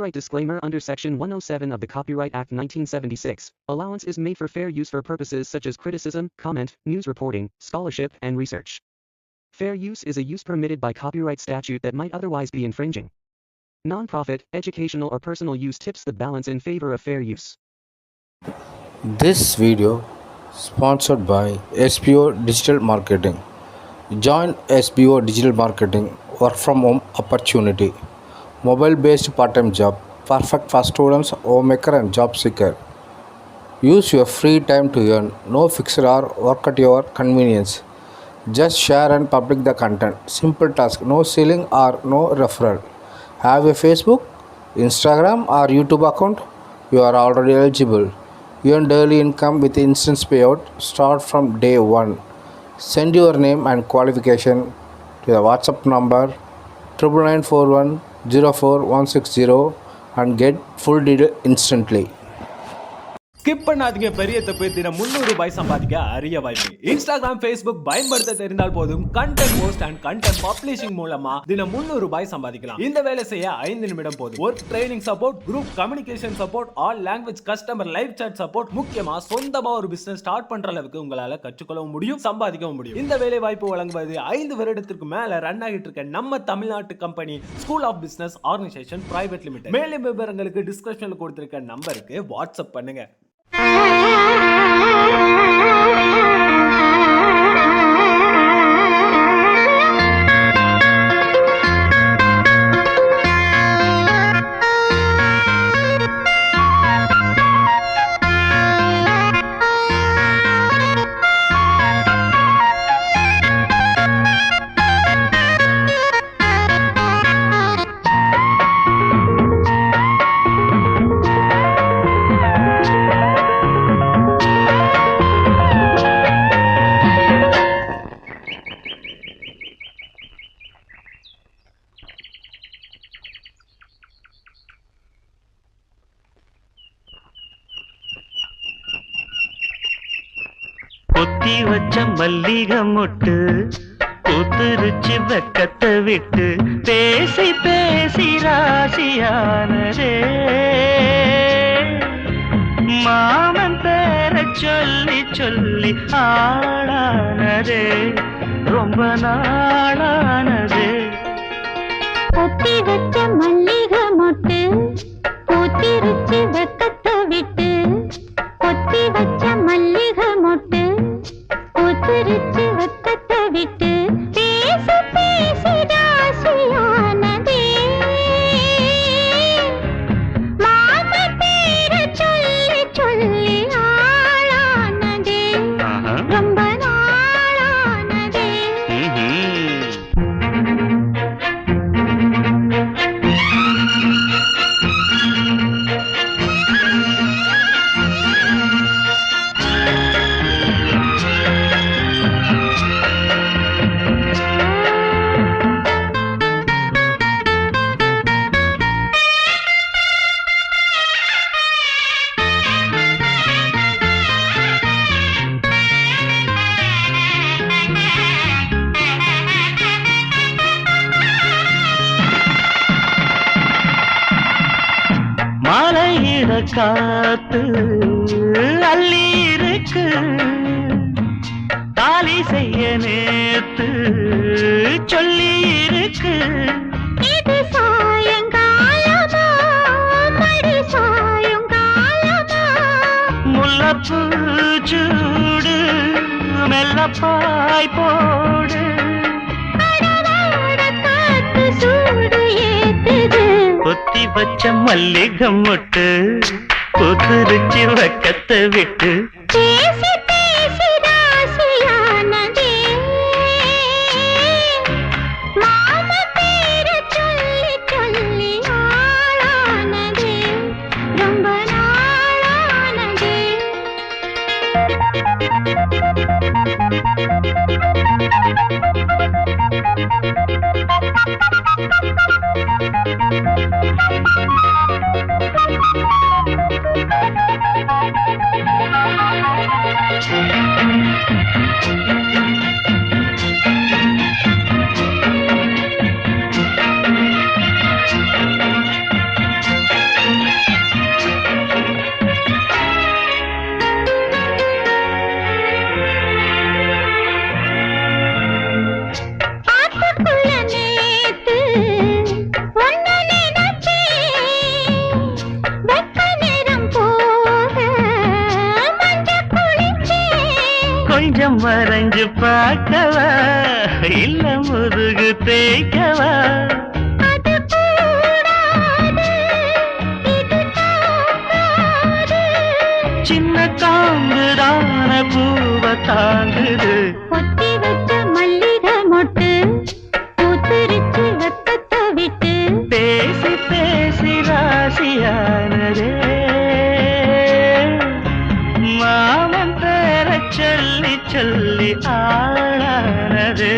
Copyright disclaimer. Under Section 107 of the Copyright Act 1976, allowance is made for fair use for purposes such as criticism, comment, news reporting, scholarship, and research. Fair use is a use permitted by copyright statute that might otherwise be infringing. Non-profit, educational, or personal use tips the balance in favor of fair use. This video sponsored by SBO Digital Marketing. Join SBO Digital Marketing work from home opportunity. Mobile based part-time job, perfect for students, homemaker and job seeker. Use your free time to earn. No fixed hour, work at your convenience. Just share and publish the content. Simple task, no selling or no referral. Have a Facebook, Instagram or YouTube account? You are already eligible. Earn daily income with instant payout. Start from day one. Send your name and qualification to the WhatsApp number 9941 04160 and get full detail instantly. Skip பண்ணாதீங்க. பெரிய தப்பு. தினம் 300 ரூபாய் சம்பாதிக்க அரிய வாய்ப்பு. Instagram, Facebook பயன்படுத்த தெரிந்தால் போதும். Content post and content publishing மூலமா தினம் 300 ரூபாய் சம்பாதிக்கலாம். இந்த வேலை செய்ய 5 நிமிடம் போதும். Work training support, group communication support, all language customer live chat support, முக்கியமா சொந்தமா ஒரு பிசினஸ் ஸ்டார்ட் பண்ற அளவுக்கு உங்களால கற்றுக்கொள்ளவும் முடியும், சம்பாதிக்கவும் முடியும். இந்த வேலை வாய்ப்பு வழங்குவது 5 வருடத்திற்கு மேல ரன் ஆகிட்டு இருக்க நம்ம தமிழ்நாட்டு company school of business organisation private limited. மேலும் விவரங்களுக்கு டிஸ்கிரிப்ஷன்ல கொடுத்திருக்க நம்பருக்கு வாட்ஸ்அப் பண்ணுங்க. பொத்தி வச்ச மல்லிகை மொட்டு பூத்துருச்சு வெக்கத்தை விட்டு பேசி பேசி ராசியானதே மாமன் பேர சொல்லி சொல்லி ஆளானதே ரொம்ப நாளானதே. பொத்தி வச்ச மல்லிகை மொட்டு பூத்திருச்சு வெக்கத்தை விட்டு பொத்தி வச்ச மல்லிகை மொட்டு பூத்திருச்சு வெக்கத்தை விட்டு பேசி பேசி ராசியானதே மாம பேர சொல்லி சொல்லி ஆளானதே ரொம்ப நாளானதே. மலையிட காத்து அள்ளி இருக்கு தாலி செய்ய நேத்து சொல்லி இருக்கு. இது சாயங்காலமா மடி சாயங்காலமா முல்லப்பூ சூடு மெல்லப்பாய் போடு கடலோட காத்து சூடு ஏத்துது. பொத்தி வச்ச மல்லிகை மொட்டு பூத்துருச்சு வெக்கத்தை விட்டு பேசி பேசி ராசியானதே மாம பேர சொல்லி சொல்லி ஆளானதே ரொம்ப நாளானதே. வரைஞ்சு பார்க்கவா இல்ல முதுகு தேய்க்கவா அது கூடாது இது தாங்காது சின்ன காம்புதான பூவை தாங்குது கொத்தி வச்ச மல்லிகை மொட்டு பூத்திருச்சு வெக்கத்தை விட்டு பேசி பேசி ராசியானதே மாமன் பேர சொல்லி சொல்லி ஆளானது